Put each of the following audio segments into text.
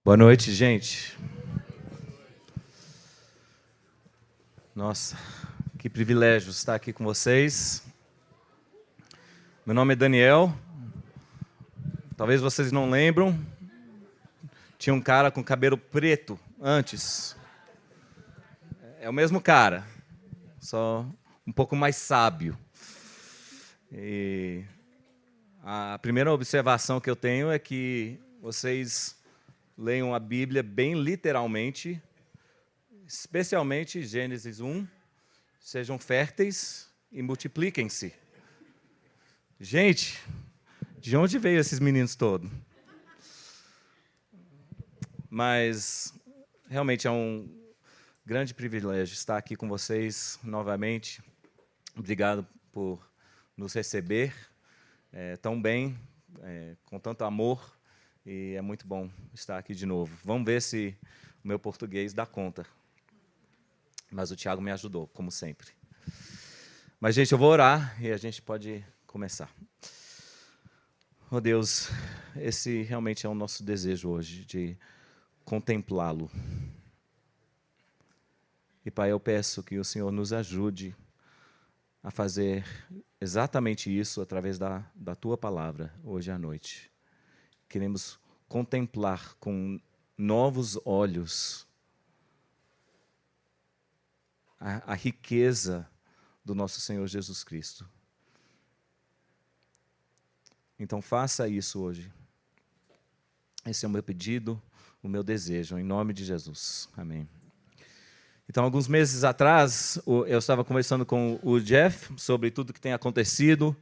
Boa noite, gente. Nossa, que privilégio estar aqui com vocês. Meu nome é Daniel. Talvez vocês não lembram. Tinha um cara com cabelo preto antes. É o mesmo cara, só um pouco mais sábio. E a primeira observação que eu tenho é que vocês leiam a Bíblia bem literalmente, especialmente Gênesis 1, sejam férteis e multipliquem-se. Gente, de onde veio esses meninos todos? Mas realmente é um grande privilégio estar aqui com vocês novamente. Obrigado por nos receber tão bem, com tanto amor. E é muito bom estar aqui de novo. Vamos ver se o meu português dá conta. Mas o Tiago me ajudou, como sempre. Mas, gente, eu vou orar e a gente pode começar. Oh, Deus, esse realmente é o nosso desejo hoje, de contemplá-lo. E, Pai, eu peço que o Senhor nos ajude a fazer exatamente isso através da Tua palavra, hoje à noite. Queremos contemplar com novos olhos a riqueza do nosso Senhor Jesus Cristo. Então, faça isso hoje. Esse é o meu pedido, o meu desejo, em nome de Jesus. Amém. Então, alguns meses atrás, eu estava conversando com o Jeff sobre tudo que tem acontecido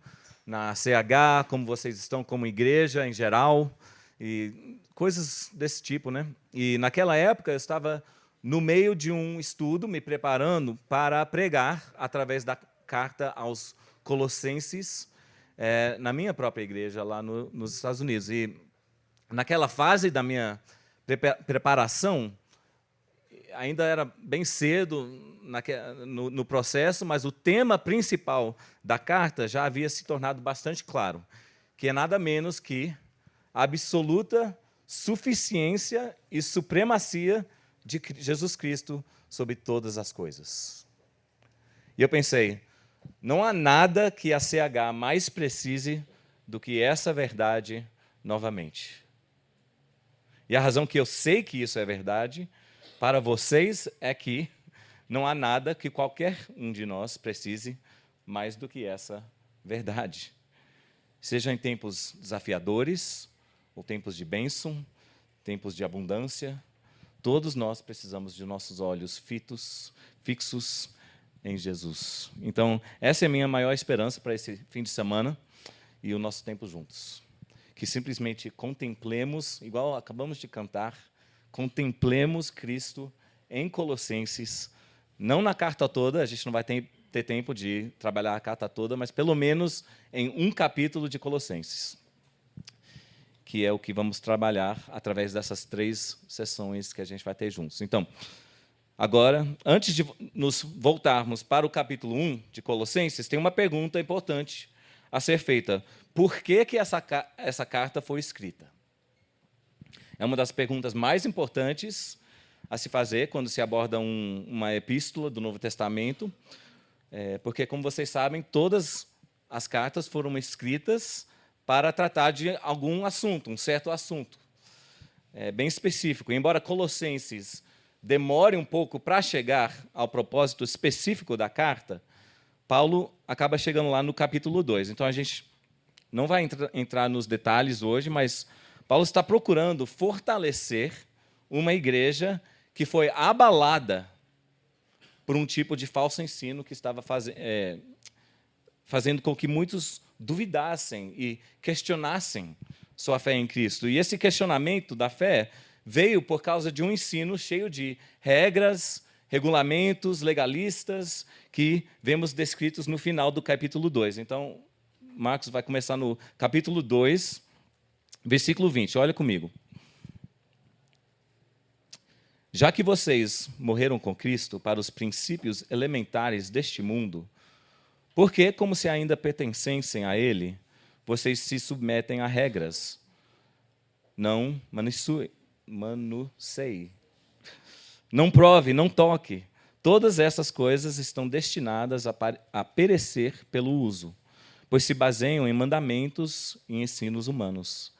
na CH, como vocês estão como igreja em geral, e coisas desse tipo, né? E naquela época eu estava no meio de um estudo, me preparando para pregar através da carta aos Colossenses, na minha própria igreja lá nos Estados Unidos. E naquela fase da minha preparação, ainda era bem cedo no processo, mas o tema principal da carta já havia se tornado bastante claro, que é nada menos que a absoluta suficiência e supremacia de Jesus Cristo sobre todas as coisas. E eu pensei, não há nada que a CH mais precise do que essa verdade novamente. E a razão que eu sei que isso é verdade para vocês é que não há nada que qualquer um de nós precise mais do que essa verdade. Seja em tempos desafiadores, ou tempos de bênção, tempos de abundância, todos nós precisamos de nossos olhos fixos em Jesus. Então, essa é a minha maior esperança para esse fim de semana e o nosso tempo juntos. Que simplesmente contemplemos, igual acabamos de cantar, contemplemos Cristo em Colossenses, não na carta toda, a gente não vai ter tempo de trabalhar a carta toda, mas pelo menos em um capítulo de Colossenses, que é o que vamos trabalhar através dessas 3 sessões que a gente vai ter juntos. Então, agora, antes de nos voltarmos para o capítulo 1 de Colossenses, tem uma pergunta importante a ser feita. Por que essa carta foi escrita? É uma das perguntas mais importantes a se fazer quando se aborda uma epístola do Novo Testamento, porque, como vocês sabem, todas as cartas foram escritas para tratar de algum assunto, um certo assunto, bem específico. Embora Colossenses demore um pouco para chegar ao propósito específico da carta, Paulo acaba chegando lá no capítulo 2. Então, a gente não vai entrar nos detalhes hoje, mas Paulo está procurando fortalecer uma igreja que foi abalada por um tipo de falso ensino que estava fazendo com que muitos duvidassem e questionassem sua fé em Cristo. E esse questionamento da fé veio por causa de um ensino cheio de regras, regulamentos legalistas que vemos descritos no final do capítulo 2. Então, Marcos vai começar no capítulo 2, versículo 20. Olha comigo. Já que vocês morreram com Cristo para os princípios elementares deste mundo, por que, como se ainda pertencessem a Ele, vocês se submetem a regras? Não manuseie. Não prove, não toque. Todas essas coisas estão destinadas a perecer pelo uso, pois se baseiam em mandamentos e ensinos humanos.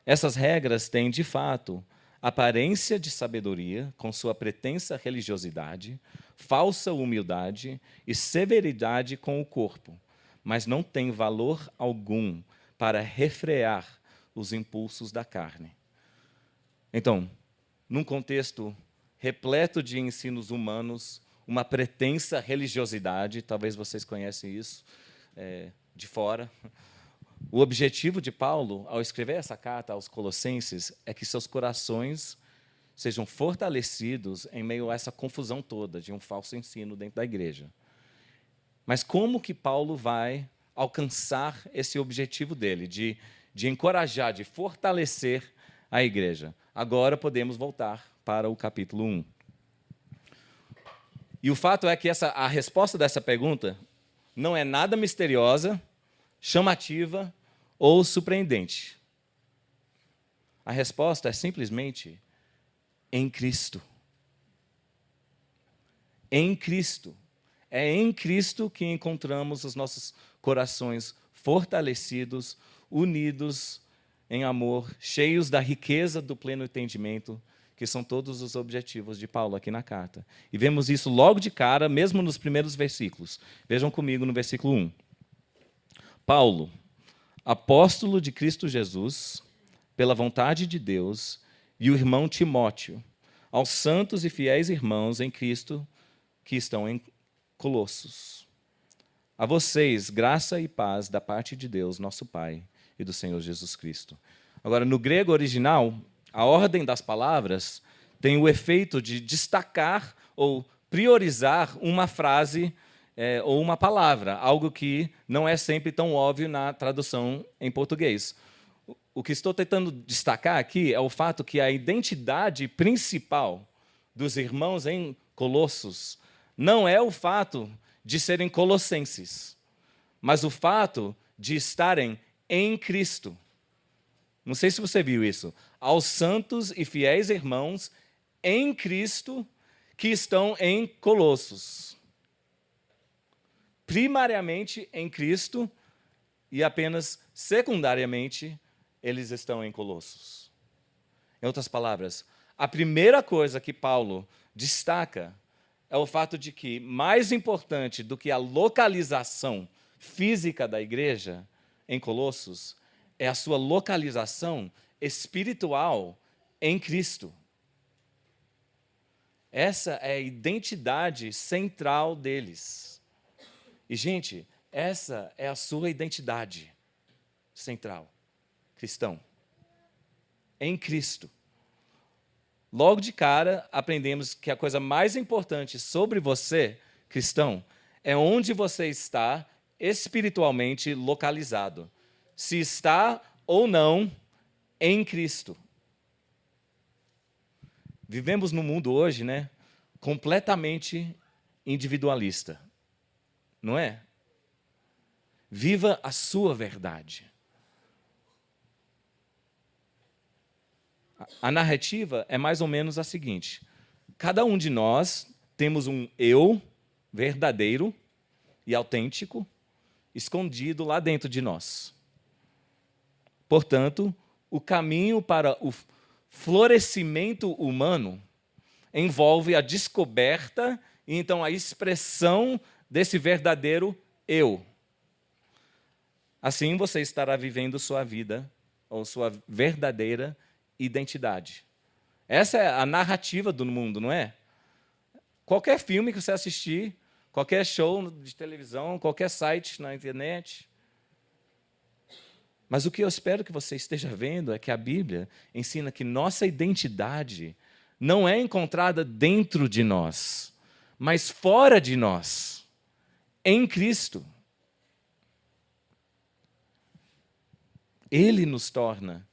Essas regras têm, de fato, aparência de sabedoria, com sua pretensa religiosidade, falsa humildade e severidade com o corpo, mas não têm valor algum para refrear os impulsos da carne. Então, num contexto repleto de ensinos humanos, uma pretensa religiosidade, talvez vocês conhecem isso de fora. O objetivo de Paulo, ao escrever essa carta aos Colossenses, é que seus corações sejam fortalecidos em meio a essa confusão toda de um falso ensino dentro da igreja. Mas como que Paulo vai alcançar esse objetivo dele, de encorajar, de fortalecer a igreja? Agora podemos voltar para o capítulo 1. E o fato é que a resposta dessa pergunta não é nada misteriosa, chamativa ou surpreendente. A resposta é simplesmente em Cristo. Em Cristo. É em Cristo que encontramos os nossos corações fortalecidos, unidos em amor, cheios da riqueza do pleno entendimento, que são todos os objetivos de Paulo aqui na carta. E vemos isso logo de cara, mesmo nos primeiros versículos. Vejam comigo no versículo 1. Paulo, apóstolo de Cristo Jesus, pela vontade de Deus, e o irmão Timóteo, aos santos e fiéis irmãos em Cristo que estão em Colossos. A vocês, graça e paz da parte de Deus, nosso Pai, e do Senhor Jesus Cristo. Agora, no grego original, a ordem das palavras tem o efeito de destacar ou priorizar uma frase ou uma palavra, algo que não é sempre tão óbvio na tradução em português. O que estou tentando destacar aqui é o fato que a identidade principal dos irmãos em Colossos não é o fato de serem colossenses, mas o fato de estarem em Cristo. Não sei se você viu isso. Aos santos e fiéis irmãos em Cristo que estão em Colossos. Primariamente em Cristo e apenas secundariamente eles estão em Colossos. Em outras palavras, a primeira coisa que Paulo destaca é o fato de que, mais importante do que a localização física da igreja em Colossos, é a sua localização espiritual em Cristo. Essa é a identidade central deles. E, gente, essa é a sua identidade central, cristão. Em Cristo. Logo de cara, aprendemos que a coisa mais importante sobre você, cristão, é onde você está espiritualmente localizado. Se está ou não em Cristo. Vivemos num mundo hoje, completamente individualista. Não é? Viva a sua verdade. A narrativa é mais ou menos a seguinte: cada um de nós temos um eu verdadeiro e autêntico escondido lá dentro de nós. Portanto, o caminho para o florescimento humano envolve a descoberta e então a expressão desse verdadeiro eu. Assim você estará vivendo sua vida ou sua verdadeira identidade. Essa é a narrativa do mundo, não é? Qualquer filme que você assistir, qualquer show de televisão, qualquer site na internet. Mas o que eu espero que você esteja vendo é que a Bíblia ensina que nossa identidade não é encontrada dentro de nós, mas fora de nós, em Cristo. Ele nos torna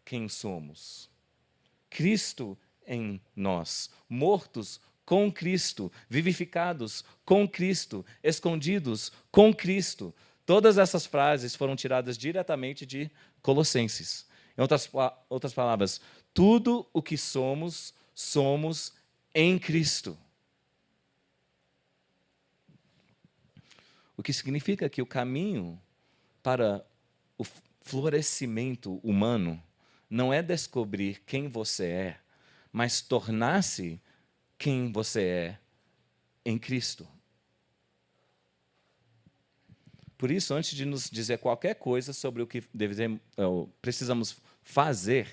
quem somos. Cristo em nós, mortos com Cristo, vivificados com Cristo, escondidos com Cristo. Todas essas frases foram tiradas diretamente de Colossenses. Em outras palavras, tudo o que somos, somos em Cristo. O que significa que o caminho para o florescimento humano não é descobrir quem você é, mas tornar-se quem você é em Cristo. Por isso, antes de nos dizer qualquer coisa sobre o que precisamos fazer,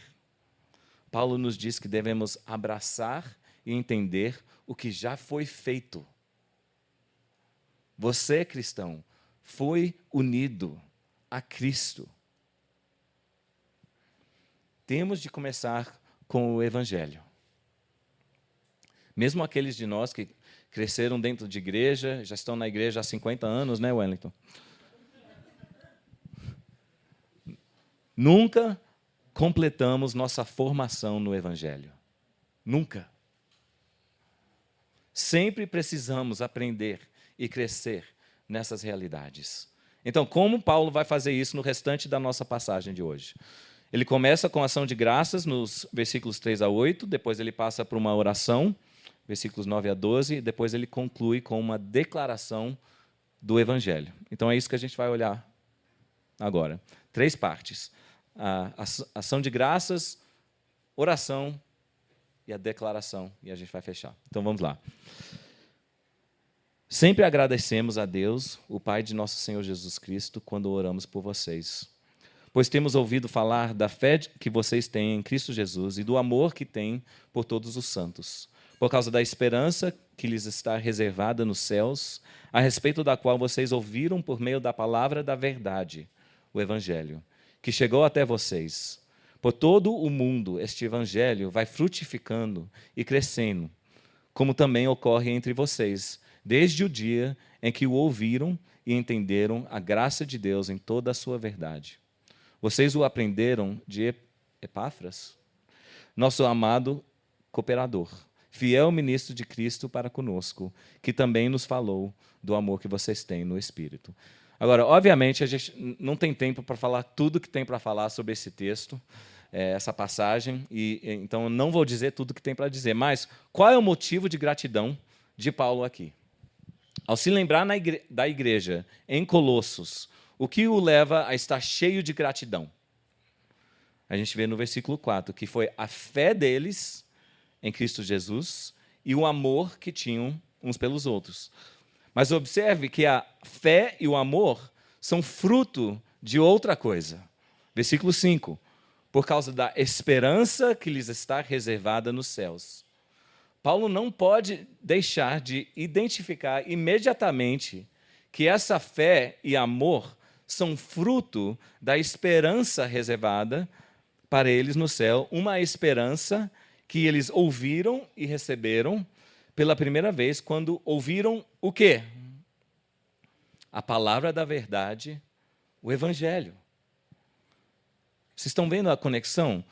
Paulo nos diz que devemos abraçar e entender o que já foi feito. Você, cristão, foi unido a Cristo. Temos de começar com o Evangelho. Mesmo aqueles de nós que cresceram dentro de igreja, já estão na igreja há 50 anos, né, Wellington? Nunca completamos nossa formação no Evangelho. Nunca. Sempre precisamos aprender e crescer nessas realidades. Então, como Paulo vai fazer isso no restante da nossa passagem de hoje? Ele começa com ação de graças nos versículos 3 a 8, depois ele passa por uma oração, versículos 9 a 12, e depois ele conclui com uma declaração do Evangelho. Então, é isso que a gente vai olhar agora. 3 partes. A ação de graças, oração e a declaração. E a gente vai fechar. Então, vamos lá. Sempre agradecemos a Deus, o Pai de nosso Senhor Jesus Cristo, quando oramos por vocês. Pois temos ouvido falar da fé que vocês têm em Cristo Jesus e do amor que têm por todos os santos, por causa da esperança que lhes está reservada nos céus, a respeito da qual vocês ouviram por meio da palavra da verdade, o Evangelho, que chegou até vocês. Por todo o mundo, este Evangelho vai frutificando e crescendo, como também ocorre entre vocês, desde o dia em que o ouviram e entenderam a graça de Deus em toda a sua verdade. Vocês o aprenderam de Epáfras, nosso amado cooperador, fiel ministro de Cristo para conosco, que também nos falou do amor que vocês têm no Espírito. Agora, obviamente, a gente não tem tempo para falar tudo que tem para falar sobre esse texto, essa passagem, e então eu não vou dizer tudo que tem para dizer, mas qual é o motivo de gratidão de Paulo aqui? Ao se lembrar da igreja em Colossos, o que o leva a estar cheio de gratidão? A gente vê no versículo 4, que foi a fé deles em Cristo Jesus e o amor que tinham uns pelos outros. Mas observe que a fé e o amor são fruto de outra coisa. Versículo 5, por causa da esperança que lhes está reservada nos céus. Paulo não pode deixar de identificar imediatamente que essa fé e amor são fruto da esperança reservada para eles no céu, uma esperança que eles ouviram e receberam pela primeira vez quando ouviram o quê? A palavra da verdade, o Evangelho. Vocês estão vendo a conexão?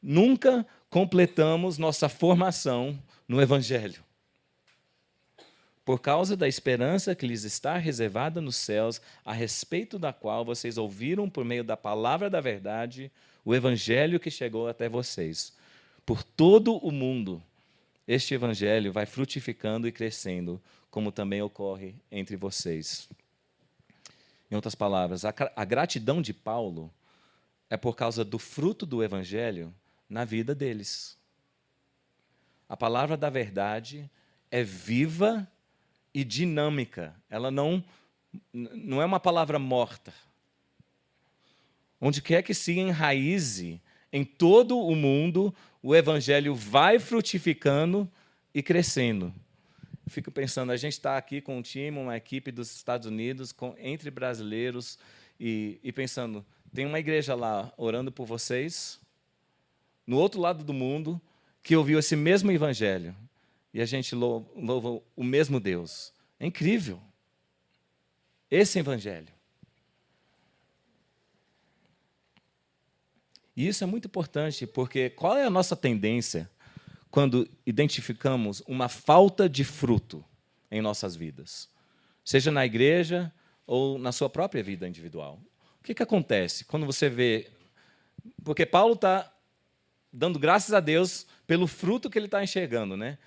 Nunca completamos nossa formação no Evangelho. Por causa da esperança que lhes está reservada nos céus, a respeito da qual vocês ouviram por meio da palavra da verdade, o Evangelho que chegou até vocês. Por todo o mundo, este Evangelho vai frutificando e crescendo, como também ocorre entre vocês. Em outras palavras, a gratidão de Paulo é por causa do fruto do Evangelho na vida deles. A palavra da verdade é viva e dinâmica. Ela não é uma palavra morta. Onde quer que se enraize em todo o mundo, o Evangelho vai frutificando e crescendo. Eu fico pensando, a gente está aqui com um time, uma equipe dos Estados Unidos, entre brasileiros, e pensando, tem uma igreja lá orando por vocês, no outro lado do mundo, que ouviu esse mesmo Evangelho. E a gente louva o mesmo Deus. É incrível. Esse Evangelho. E isso é muito importante, porque qual é a nossa tendência quando identificamos uma falta de fruto em nossas vidas? Seja na igreja ou na sua própria vida individual. O que acontece quando você vê... Porque Paulo está dando graças a Deus pelo fruto que ele está enxergando, né?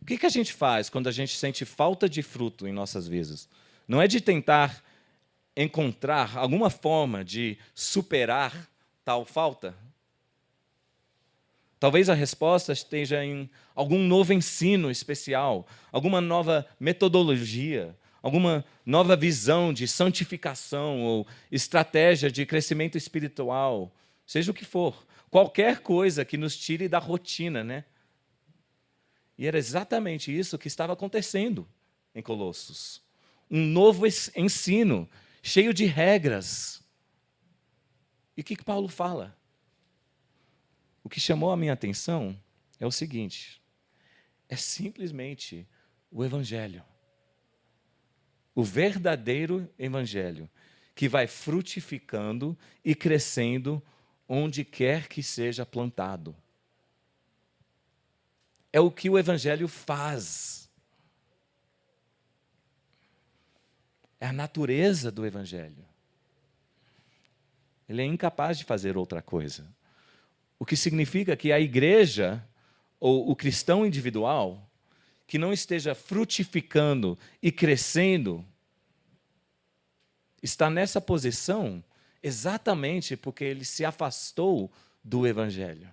O que a gente faz quando a gente sente falta de fruto em nossas vidas? Não é de tentar encontrar alguma forma de superar tal falta? Talvez a resposta esteja em algum novo ensino especial, alguma nova metodologia, alguma nova visão de santificação ou estratégia de crescimento espiritual, seja o que for. Qualquer coisa que nos tire da rotina, né? E era exatamente isso que estava acontecendo em Colossos. Um novo ensino, cheio de regras. E o que Paulo fala? O que chamou a minha atenção é o seguinte: é simplesmente o Evangelho. O verdadeiro Evangelho, que vai frutificando e crescendo onde quer que seja plantado. É o que o Evangelho faz. É a natureza do Evangelho. Ele é incapaz de fazer outra coisa. O que significa que a igreja, ou o cristão individual, que não esteja frutificando e crescendo, está nessa posição exatamente porque ele se afastou do Evangelho,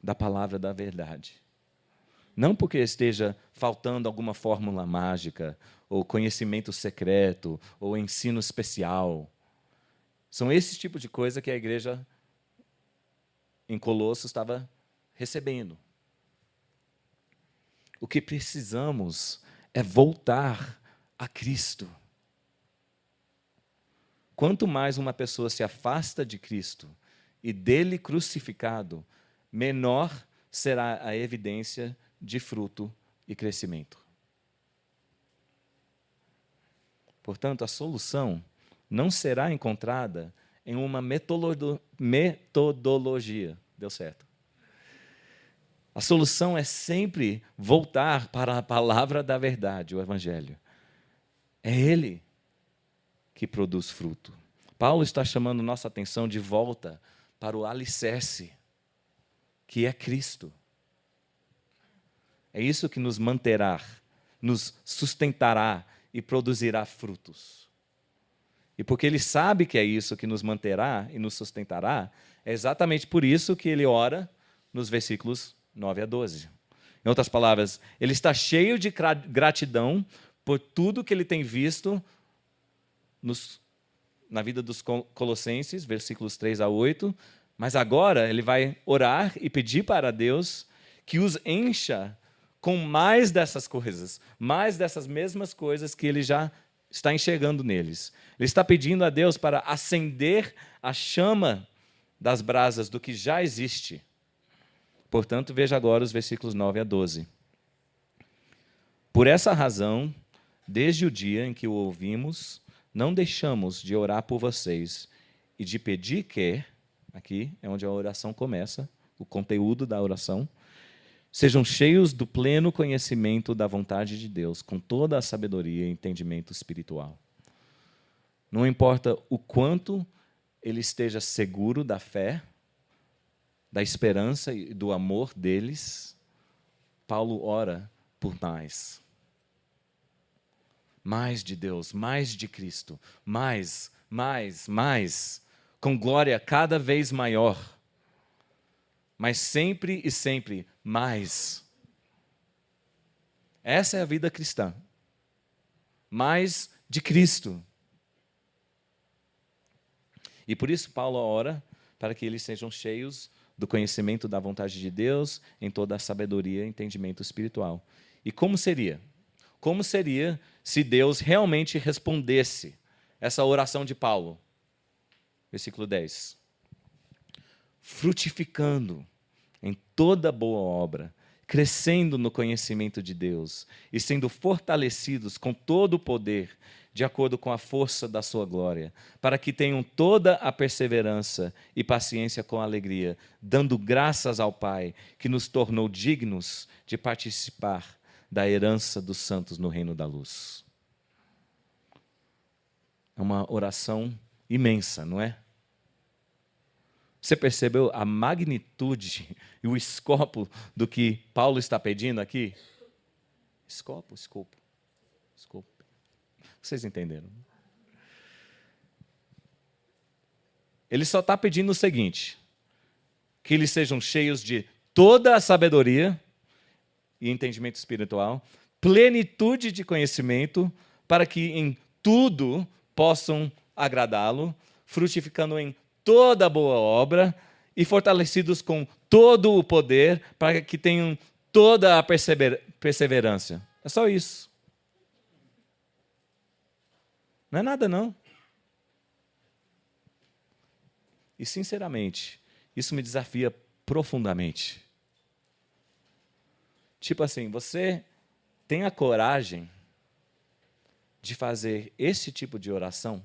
da palavra da verdade. Não porque esteja faltando alguma fórmula mágica, ou conhecimento secreto, ou ensino especial. São esse tipo de coisa que a igreja em Colossos estava recebendo. O que precisamos é voltar a Cristo. Quanto mais uma pessoa se afasta de Cristo e dele crucificado, menor será a evidência de fruto e crescimento. Portanto, a solução não será encontrada em uma metodologia. Deu certo. A solução é sempre voltar para a palavra da verdade, o Evangelho. É Ele que produz fruto. Paulo está chamando nossa atenção de volta para o alicerce, que é Cristo. É isso que nos manterá, nos sustentará e produzirá frutos. E porque ele sabe que é isso que nos manterá e nos sustentará, é exatamente por isso que ele ora nos versículos 9 a 12. Em outras palavras, ele está cheio de gratidão por tudo que ele tem visto na vida dos colossenses, versículos 3 a 8, mas agora ele vai orar e pedir para Deus que os encha com mais dessas coisas, mais dessas mesmas coisas que ele já está enxergando neles. Ele está pedindo a Deus para acender a chama das brasas do que já existe. Portanto, veja agora os versículos 9 a 12. Por essa razão, desde o dia em que o ouvimos, não deixamos de orar por vocês e de pedir que, aqui é onde a oração começa, o conteúdo da oração, sejam cheios do pleno conhecimento da vontade de Deus, com toda a sabedoria e entendimento espiritual. Não importa o quanto ele esteja seguro da fé, da esperança e do amor deles, Paulo ora por mais. Mais de Deus, mais de Cristo, mais, com glória cada vez maior. Mas sempre e sempre mais. Essa é a vida cristã. Mais de Cristo. E por isso Paulo ora para que eles sejam cheios do conhecimento da vontade de Deus, em toda a sabedoria e entendimento espiritual. E como seria? Como seria se Deus realmente respondesse essa oração de Paulo? Versículo 10. Frutificando em toda boa obra, crescendo no conhecimento de Deus e sendo fortalecidos com todo o poder, de acordo com a força da sua glória, para que tenham toda a perseverança e paciência com alegria, dando graças ao Pai, que nos tornou dignos de participar da herança dos santos no reino da luz. É uma oração imensa, não é? Você percebeu a magnitude e o escopo do que Paulo está pedindo aqui? Escopo. Vocês entenderam? Ele só está pedindo o seguinte: que eles sejam cheios de toda a sabedoria e entendimento espiritual, plenitude de conhecimento, para que em tudo possam agradá-lo, frutificando em toda boa obra e fortalecidos com todo o poder, para que tenham toda a perseverança. É só isso. Não é nada, não. E, sinceramente, isso me desafia profundamente. Tipo assim, você tem a coragem de fazer esse tipo de oração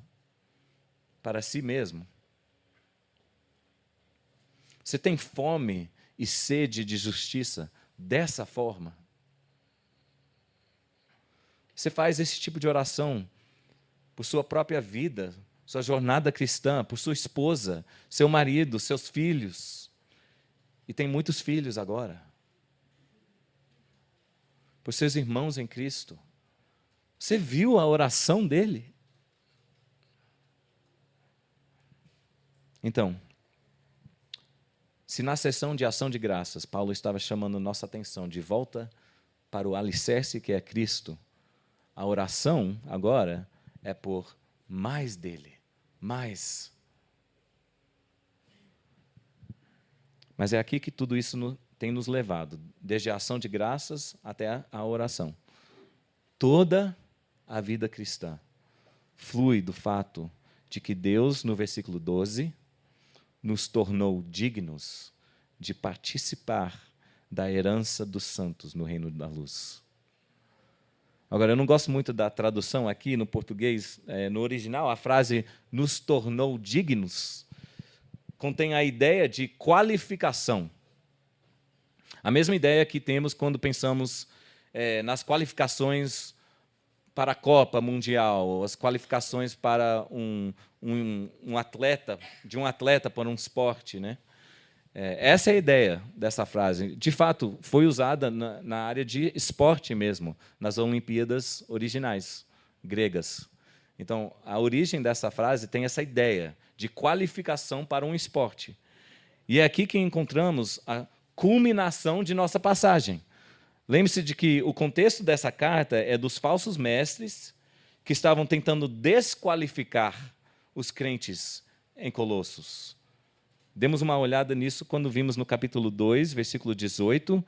para si mesmo? Você tem fome e sede de justiça dessa forma? Você faz esse tipo de oração por sua própria vida, sua jornada cristã, por sua esposa, seu marido, seus filhos. E tem muitos filhos agora. Por seus irmãos em Cristo. Você viu a oração dele? Então, se na sessão de ação de graças, Paulo estava chamando nossa atenção de volta para o alicerce que é Cristo, a oração agora é por mais dele, mais. Mas é aqui que tudo isso tem nos levado, desde a ação de graças até a oração. Toda a vida cristã flui do fato de que Deus, no versículo 12, nos tornou dignos de participar da herança dos santos no reino da luz. Agora, eu não gosto muito da tradução aqui no português. No original, a frase nos tornou dignos contém a ideia de qualificação. A mesma ideia que temos quando pensamos nas qualificações para a Copa Mundial, as qualificações para um atleta, de um atleta para um esporte, né? Essa é a ideia dessa frase. De fato, foi usada na área de esporte mesmo, nas Olimpíadas originais, gregas. Então, a origem dessa frase tem essa ideia de qualificação para um esporte. E é aqui que encontramos a culminação de nossa passagem. Lembre-se de que o contexto dessa carta é dos falsos mestres que estavam tentando desqualificar os crentes em Colossos. Demos uma olhada nisso quando vimos no capítulo 2, versículo 18.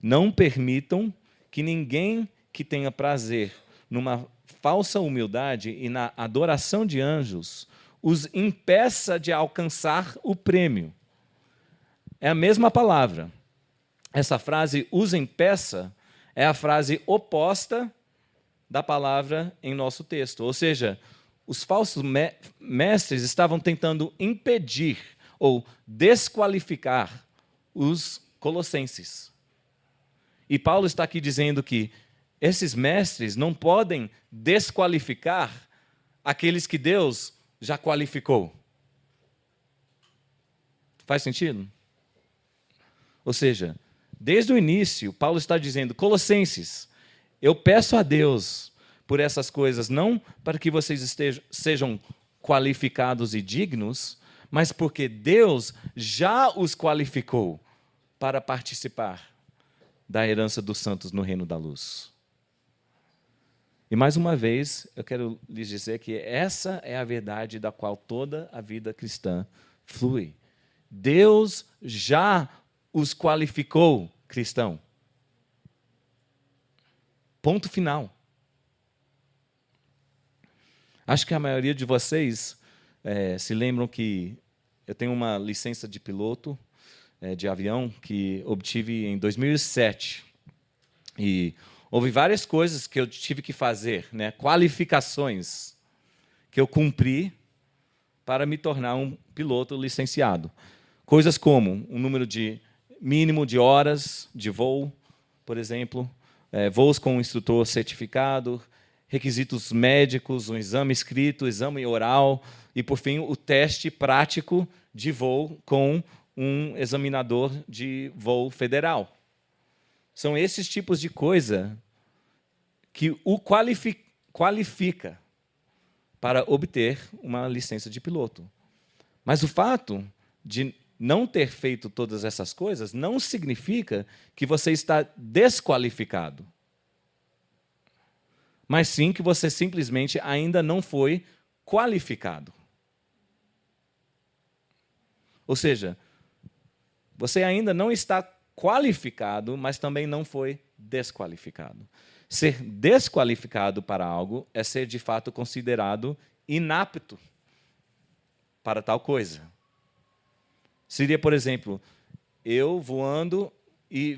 Não permitam que ninguém que tenha prazer numa falsa humildade e na adoração de anjos os impeça de alcançar o prêmio. É a mesma palavra. Essa frase, os impeça, é a frase oposta da palavra em nosso texto. Ou seja, os falsos mestres estavam tentando impedir ou desqualificar os colossenses. E Paulo está aqui dizendo que esses mestres não podem desqualificar aqueles que Deus já qualificou. Faz sentido? Ou seja, desde o início, Paulo está dizendo: Colossenses, eu peço a Deus por essas coisas, não para que vocês sejam qualificados e dignos, mas porque Deus já os qualificou para participar da herança dos santos no reino da luz. E mais uma vez, eu quero lhes dizer que essa é a verdade da qual toda a vida cristã flui. Deus já os qualificou, cristão. Ponto final. Acho que a maioria de vocês se lembram que eu tenho uma licença de piloto de avião que obtive em 2007. E houve várias coisas que eu tive que fazer, né, qualificações que eu cumpri para me tornar um piloto licenciado. Coisas como um número mínimo de horas de voo, por exemplo, voos com um instrutor certificado, requisitos médicos, um exame escrito, exame oral, E, por fim, o teste prático de voo com um examinador de voo federal. São esses tipos de coisa que o qualifica para obter uma licença de piloto. Mas o fato de não ter feito todas essas coisas não significa que você está desqualificado. Mas sim que você simplesmente ainda não foi qualificado. Ou seja, você ainda não está qualificado, mas também não foi desqualificado. Ser desqualificado para algo é ser, de fato, considerado inapto para tal coisa. Seria, por exemplo, eu voando e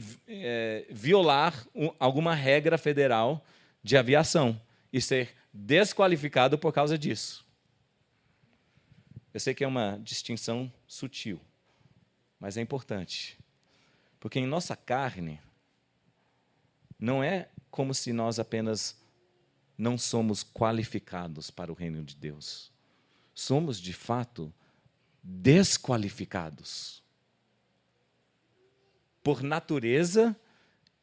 violar alguma regra federal de aviação e ser desqualificado por causa disso. Eu sei que é uma distinção sutil, mas é importante. Porque em nossa carne, não é como se nós apenas não somos qualificados para o reino de Deus. Somos, de fato, desqualificados. Por natureza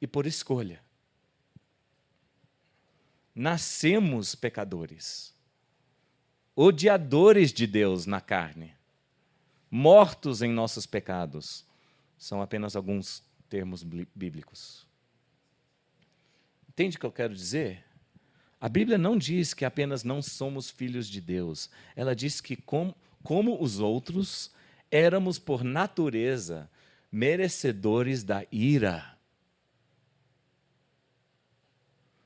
e por escolha. Nascemos pecadores. Odiadores de Deus na carne. Mortos em nossos pecados. São apenas alguns termos bíblicos. Entende o que eu quero dizer? A Bíblia não diz que apenas não somos filhos de Deus. Ela diz que, como os outros, éramos, por natureza, merecedores da ira.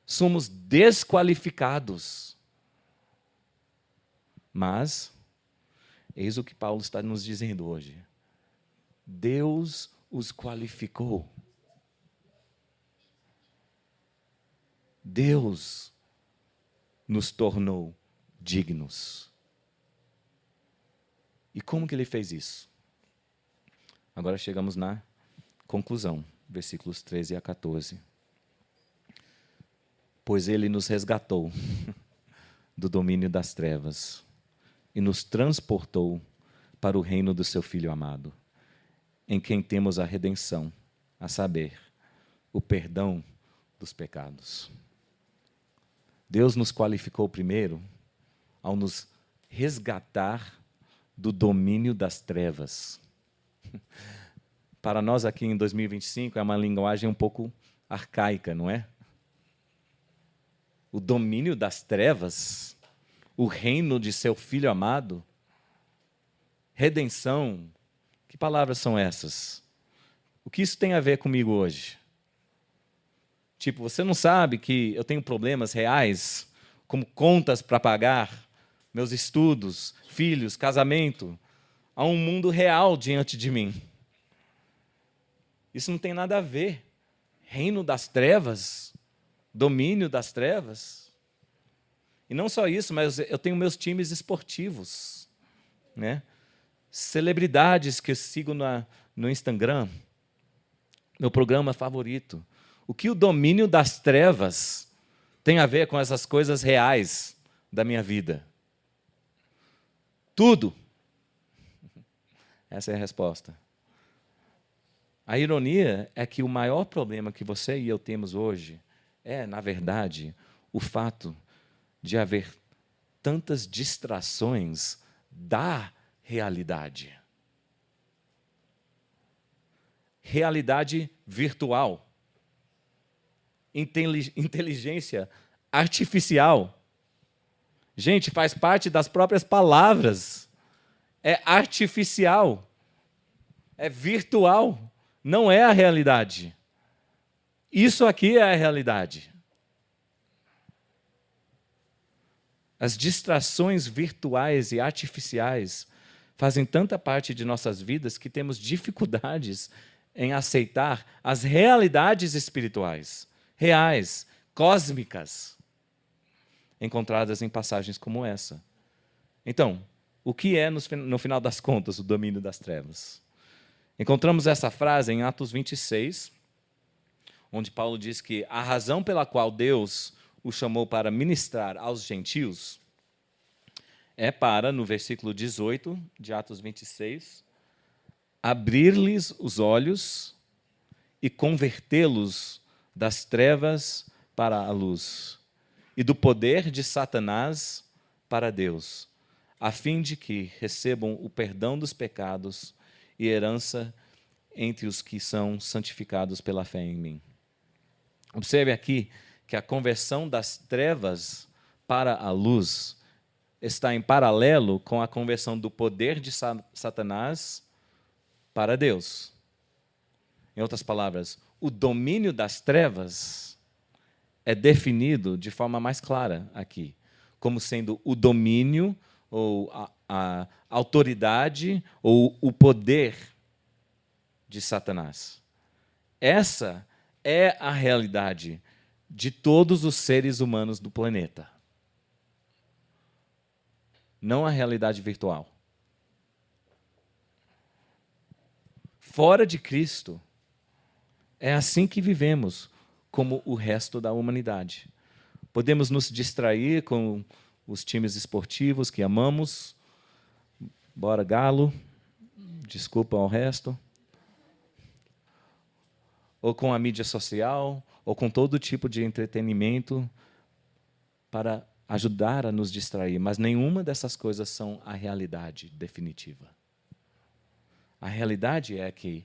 Somos desqualificados. Mas, eis o que Paulo está nos dizendo hoje. Deus os qualificou. Deus nos tornou dignos. E como que ele fez isso? Agora chegamos na conclusão, versículos 13 a 14. Pois ele nos resgatou do domínio das trevas e nos transportou para o reino do seu Filho amado, em quem temos a redenção, a saber, o perdão dos pecados. Deus nos qualificou primeiro ao nos resgatar do domínio das trevas. Para nós aqui em 2025 é uma linguagem um pouco arcaica, não é? O domínio das trevas, o reino de seu Filho amado, redenção, que palavras são essas? O que isso tem a ver comigo hoje? Tipo, você não sabe que eu tenho problemas reais, como contas para pagar, meus estudos, filhos, casamento. Há um mundo real diante de mim. Isso não tem nada a ver. Reino das trevas, domínio das trevas. E não só isso, mas eu tenho meus times esportivos, né? Celebridades que eu sigo no Instagram, meu programa favorito. O que o domínio das trevas tem a ver com essas coisas reais da minha vida? Tudo. Essa é a resposta. A ironia é que o maior problema que você e eu temos hoje é, na verdade, o fato de haver tantas distrações da realidade. Realidade virtual. Inteligência artificial. Gente, faz parte das próprias palavras. É artificial. É virtual. Não é a realidade. Isso aqui é a realidade. As distrações virtuais e artificiais fazem tanta parte de nossas vidas que temos dificuldades em aceitar as realidades espirituais, reais, cósmicas, encontradas em passagens como essa. Então, o que é, no final das contas, o domínio das trevas? Encontramos essa frase em Atos 26, onde Paulo diz que a razão pela qual Deus o chamou para ministrar aos gentios é para, no versículo 18 de Atos 26, abrir-lhes os olhos e convertê-los das trevas para a luz, e do poder de Satanás para Deus, a fim de que recebam o perdão dos pecados e herança entre os que são santificados pela fé em mim. Observe aqui que a conversão das trevas para a luz está em paralelo com a conversão do poder de Satanás para Deus. Em outras palavras, o domínio das trevas é definido de forma mais clara aqui, como sendo o domínio ou a autoridade ou o poder de Satanás. Essa é a realidade de todos os seres humanos do planeta. Não a realidade virtual. Fora de Cristo, é assim que vivemos, como o resto da humanidade. Podemos nos distrair com os times esportivos que amamos. Bora, Galo. Desculpa ao resto. Ou com a mídia social, ou com todo tipo de entretenimento para ajudar a nos distrair. Mas nenhuma dessas coisas são a realidade definitiva. A realidade é que,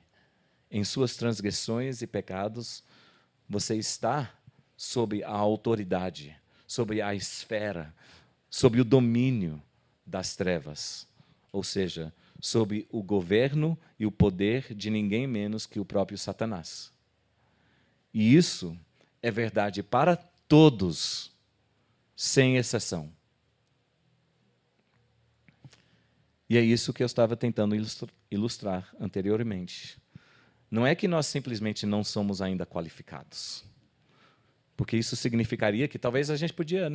em suas transgressões e pecados, você está sob a autoridade, sob a esfera, sob o domínio das trevas, ou seja, sob o governo e o poder de ninguém menos que o próprio Satanás. E isso é verdade para todos, sem exceção. E é isso que eu estava tentando ilustrar anteriormente. Não é que nós simplesmente não somos ainda qualificados, porque isso significaria que talvez a gente podia,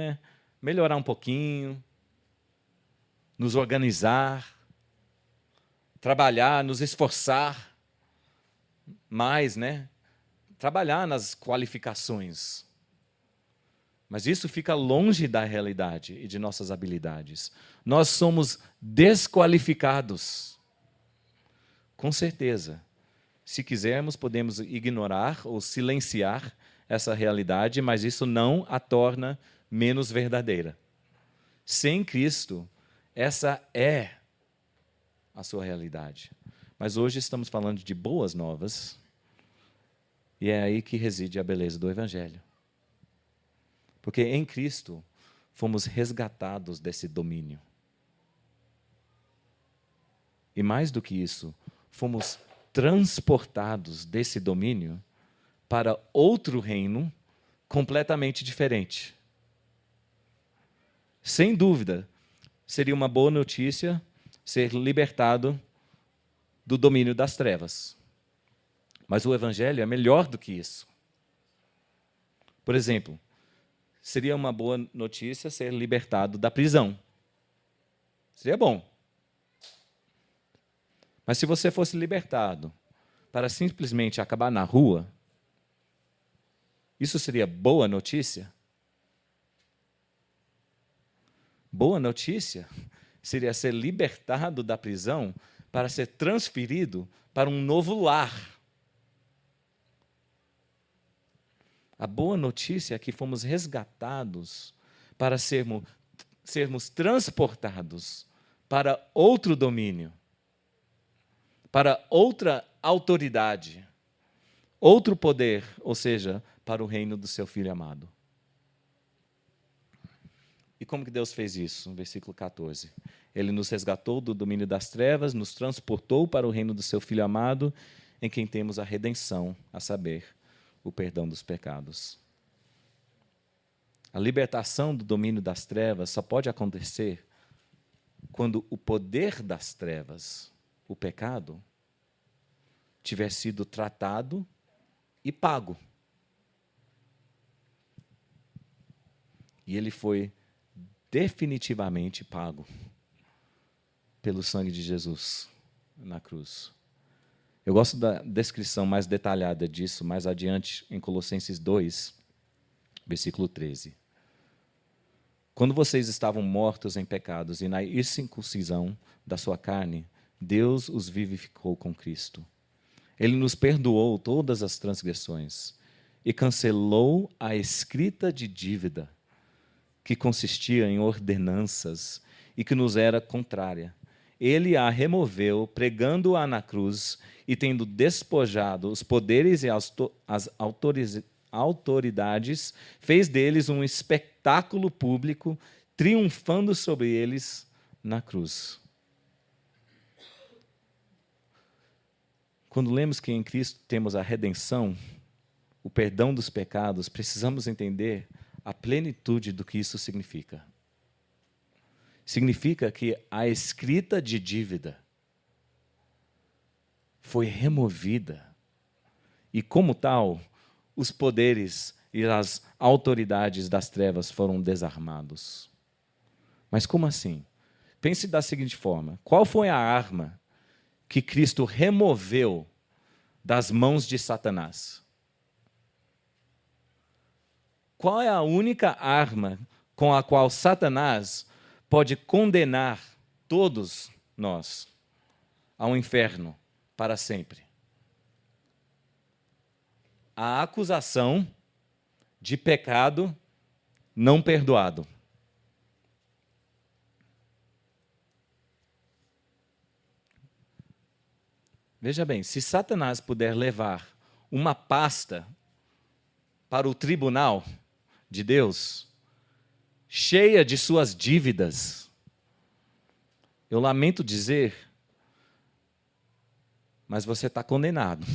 melhorar um pouquinho, nos organizar, trabalhar, nos esforçar mais, trabalhar nas qualificações. Mas isso fica longe da realidade e de nossas habilidades. Nós somos desqualificados. Com certeza. Se quisermos, podemos ignorar ou silenciar essa realidade, mas isso não a torna menos verdadeira. Sem Cristo, essa é a sua realidade. Mas hoje estamos falando de boas novas, e é aí que reside a beleza do Evangelho. Porque em Cristo fomos resgatados desse domínio. E mais do que isso, fomos transportados desse domínio para outro reino completamente diferente. Sem dúvida, seria uma boa notícia ser libertado do domínio das trevas. Mas o Evangelho é melhor do que isso. Por exemplo, seria uma boa notícia ser libertado da prisão. Seria bom. Mas se você fosse libertado para simplesmente acabar na rua, isso seria boa notícia? Boa notícia seria ser libertado da prisão para ser transferido para um novo lar. A boa notícia é que fomos resgatados para sermos transportados para outro domínio, para outra autoridade, outro poder, ou seja, para o reino do seu Filho amado. E como que Deus fez isso? No versículo 14. Ele nos resgatou do domínio das trevas, nos transportou para o reino do seu Filho amado, em quem temos a redenção, a saber, o perdão dos pecados. A libertação do domínio das trevas só pode acontecer quando o poder das trevas, o pecado, tiver sido tratado e pago. E ele foi definitivamente pago pelo sangue de Jesus na cruz. Eu gosto da descrição mais detalhada disso, mais adiante, em Colossenses 2, versículo 13. Quando vocês estavam mortos em pecados e na incircuncisão da sua carne, Deus os vivificou com Cristo. Ele nos perdoou todas as transgressões e cancelou a escrita de dívida, que consistia em ordenanças e que nos era contrária. Ele a removeu, pregando-a na cruz, e tendo despojado os poderes e as autoridades, fez deles um espetáculo público, triunfando sobre eles na cruz. Quando lemos que em Cristo temos a redenção, o perdão dos pecados, precisamos entender a plenitude do que isso significa. Significa que a escrita de dívida foi removida e, como tal, os poderes e as autoridades das trevas foram desarmados. Mas como assim? Pense da seguinte forma: qual foi a arma que Cristo removeu das mãos de Satanás? Qual é a única arma com a qual Satanás pode condenar todos nós ao inferno para sempre? A acusação de pecado não perdoado. Veja bem, se Satanás puder levar uma pasta para o tribunal de Deus, cheia de suas dívidas, eu lamento dizer, mas você está condenado.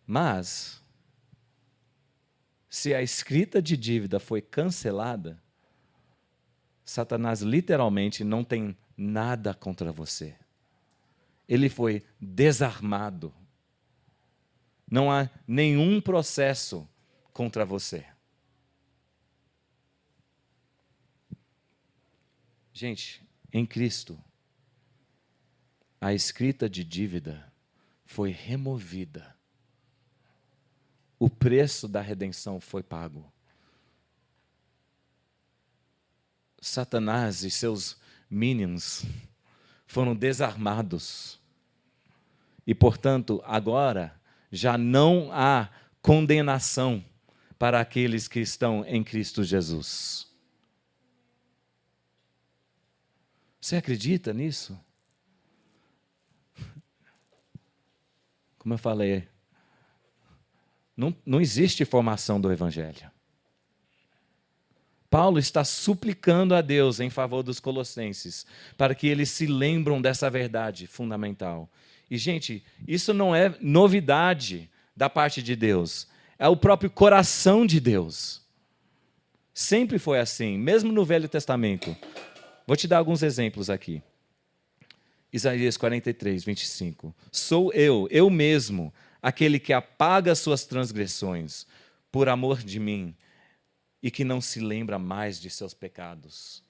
Mas, se a escrita de dívida foi cancelada, Satanás literalmente não tem nada contra você. Ele foi desarmado. Não há nenhum processo contra você. Gente, em Cristo, a escrita de dívida foi removida. O preço da redenção foi pago. Satanás e seus minions foram desarmados. E, portanto, agora já não há condenação para aqueles que estão em Cristo Jesus. Você acredita nisso? Como eu falei, não existe formação do Evangelho. Paulo está suplicando a Deus em favor dos colossenses, para que eles se lembram dessa verdade fundamental. E, gente, isso não é novidade da parte de Deus, é o próprio coração de Deus. Sempre foi assim, mesmo no Velho Testamento. Vou te dar alguns exemplos aqui. Isaías 43, 25. Sou eu mesmo, aquele que apaga suas transgressões por amor de mim e que não se lembra mais de seus pecados.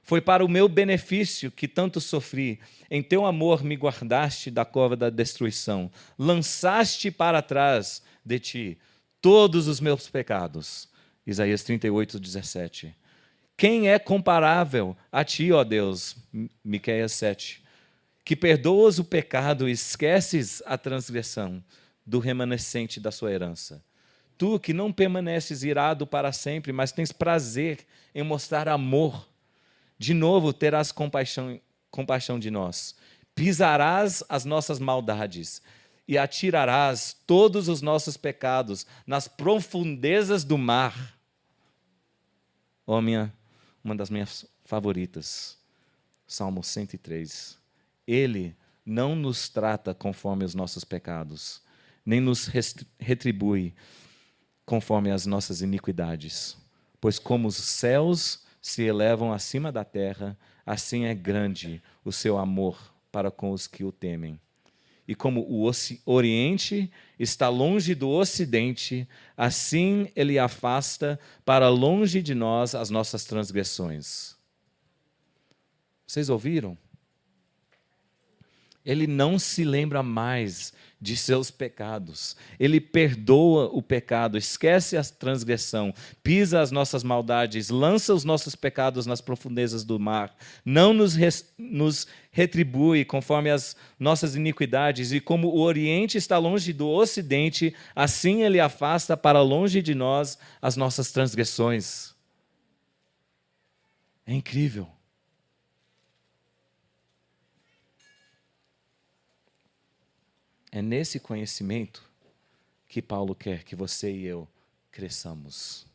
Foi para o meu benefício que tanto sofri. Em teu amor me guardaste da cova da destruição. Lançaste para trás de ti todos os meus pecados. Isaías 38, 17. Quem é comparável a ti, ó Deus? Miqueias 7. Que perdoas o pecado e esqueces a transgressão do remanescente da sua herança. Tu que não permaneces irado para sempre, mas tens prazer em mostrar amor, de novo terás compaixão de nós. Pisarás as nossas maldades e atirarás todos os nossos pecados nas profundezas do mar. Ó, uma das minhas favoritas, Salmo 103. Ele não nos trata conforme os nossos pecados, nem nos retribui conforme as nossas iniquidades. Pois como os céus se elevam acima da terra, assim é grande o seu amor para com os que o temem. E como o Oriente está longe do Ocidente, assim ele afasta para longe de nós as nossas transgressões. Vocês ouviram? Ele não se lembra mais de seus pecados. Ele perdoa o pecado, esquece a transgressão, pisa as nossas maldades, lança os nossos pecados nas profundezas do mar, não nos retribui conforme as nossas iniquidades, e como o Oriente está longe do Ocidente, assim Ele afasta para longe de nós as nossas transgressões. É incrível. É nesse conhecimento que Paulo quer que você e eu cresçamos.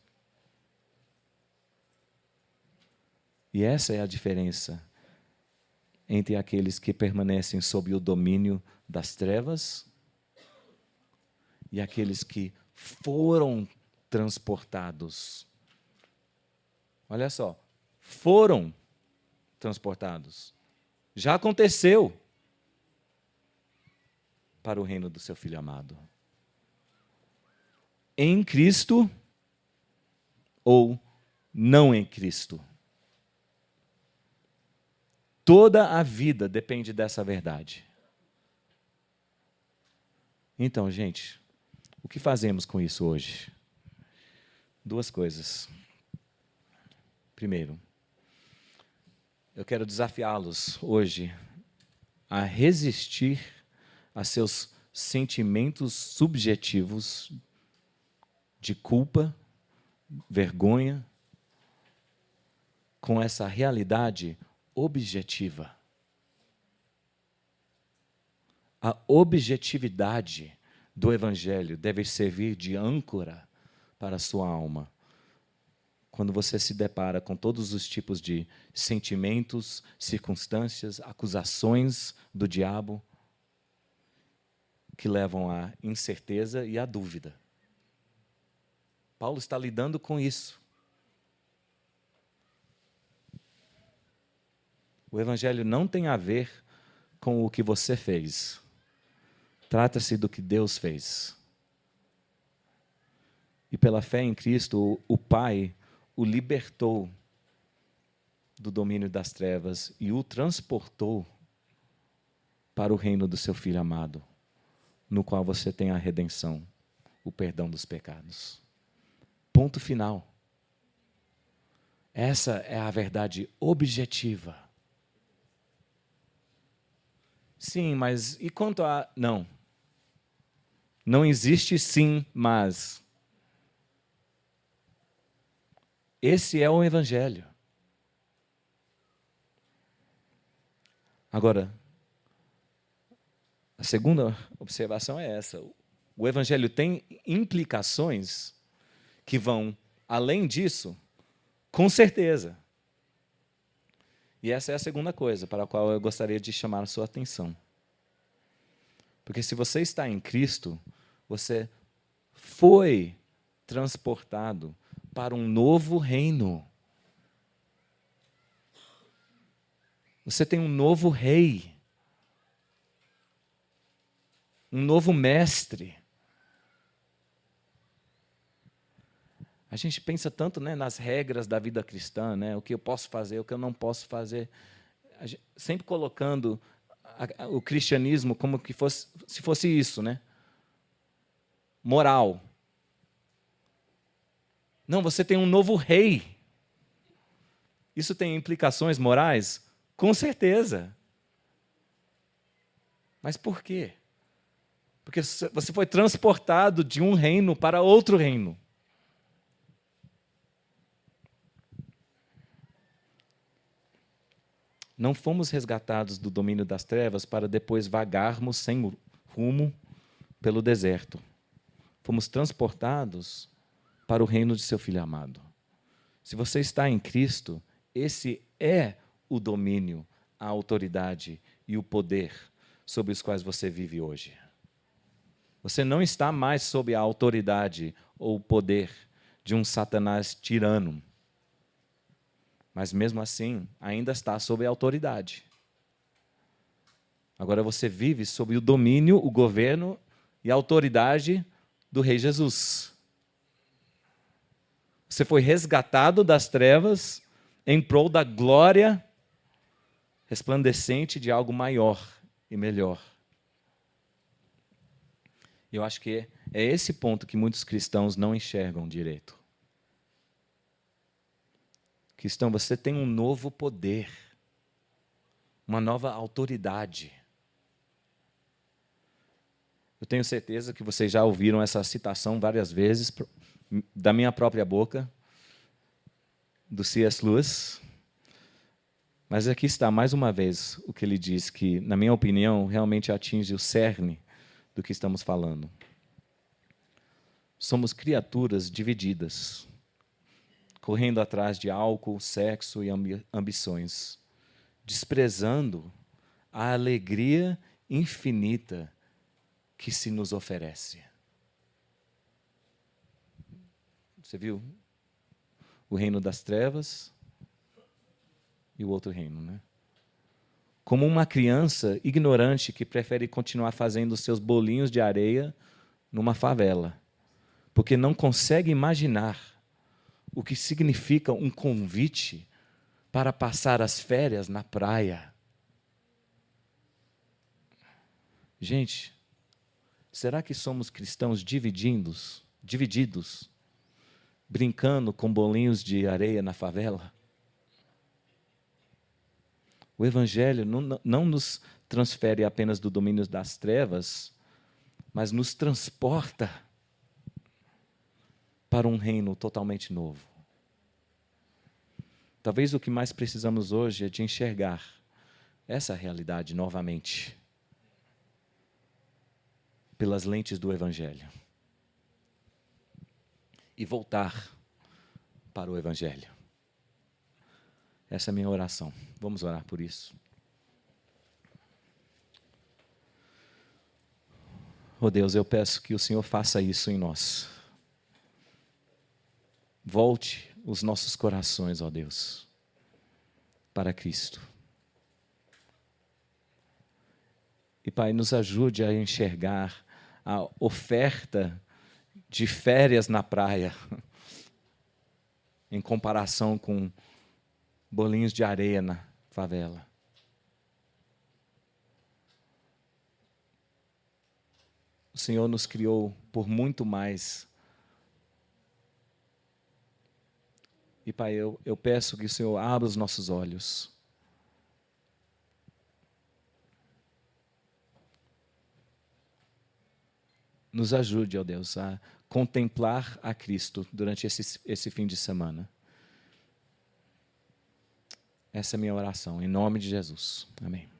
E essa é a diferença entre aqueles que permanecem sob o domínio das trevas e aqueles que foram transportados. Olha só, foram transportados. Já aconteceu. Para o reino do seu Filho amado. Em Cristo ou não em Cristo. Toda a vida depende dessa verdade. Então, gente, o que fazemos com isso hoje? Duas coisas. Primeiro, eu quero desafiá-los hoje a resistir a seus sentimentos subjetivos de culpa, vergonha, com essa realidade objetiva. A objetividade do Evangelho deve servir de âncora para a sua alma. Quando você se depara com todos os tipos de sentimentos, circunstâncias, acusações do diabo, que levam à incerteza e à dúvida. Paulo está lidando com isso. O Evangelho não tem a ver com o que você fez. Trata-se do que Deus fez. E pela fé em Cristo, o Pai o libertou do domínio das trevas e o transportou para o reino do seu Filho amado, no qual você tem a redenção, o perdão dos pecados. Ponto final. Essa é a verdade objetiva. Sim, mas e quanto a... Não. Não existe sim, mas. Esse é o Evangelho. Agora, a segunda observação é essa. O Evangelho tem implicações que vão além disso, com certeza. E essa é a segunda coisa para a qual eu gostaria de chamar a sua atenção. Porque se você está em Cristo, você foi transportado para um novo reino. Você tem um novo rei. Um novo mestre. A gente pensa tanto, né, nas regras da vida cristã, né, o que eu posso fazer, o que eu não posso fazer, sempre colocando o cristianismo como que fosse, se fosse isso, né? Moral. Não, você tem um novo rei. Isso tem implicações morais? Com certeza. Mas por quê? Porque você foi transportado de um reino para outro reino. Não fomos resgatados do domínio das trevas para depois vagarmos sem rumo pelo deserto. Fomos transportados para o reino de seu Filho amado. Se você está em Cristo, esse é o domínio, a autoridade e o poder sobre os quais você vive hoje. Você não está mais sob a autoridade ou o poder de um Satanás tirano. Mas mesmo assim, ainda está sob a autoridade. Agora você vive sob o domínio, o governo e a autoridade do Rei Jesus. Você foi resgatado das trevas em prol da glória resplandecente de algo maior e melhor. Eu acho que é esse ponto que muitos cristãos não enxergam direito. Cristão, você tem um novo poder, uma nova autoridade. Eu tenho certeza que vocês já ouviram essa citação várias vezes, da minha própria boca, do C.S. Lewis. Mas aqui está, mais uma vez, o que ele diz, que, na minha opinião, realmente atinge o cerne do que estamos falando. Somos criaturas divididas, correndo atrás de álcool, sexo e ambições, desprezando a alegria infinita que se nos oferece. Você viu? O reino das trevas e o outro reino, né? Como uma criança ignorante que prefere continuar fazendo seus bolinhos de areia numa favela, porque não consegue imaginar o que significa um convite para passar as férias na praia. Gente, será que somos cristãos divididos, brincando com bolinhos de areia na favela? O Evangelho não nos transfere apenas do domínio das trevas, mas nos transporta para um reino totalmente novo. Talvez o que mais precisamos hoje é de enxergar essa realidade novamente, pelas lentes do Evangelho, e voltar para o Evangelho. Essa é a minha oração. Vamos orar por isso. Oh Deus, eu peço que o Senhor faça isso em nós. Volte os nossos corações, ó Deus, para Cristo. E, Pai, nos ajude a enxergar a oferta de férias na praia, em comparação com bolinhos de areia na favela. O Senhor nos criou por muito mais. E, Pai, eu peço que o Senhor abra os nossos olhos. Nos ajude, ó Deus, a contemplar a Cristo durante esse fim de semana. Essa é a minha oração, em nome de Jesus. Amém.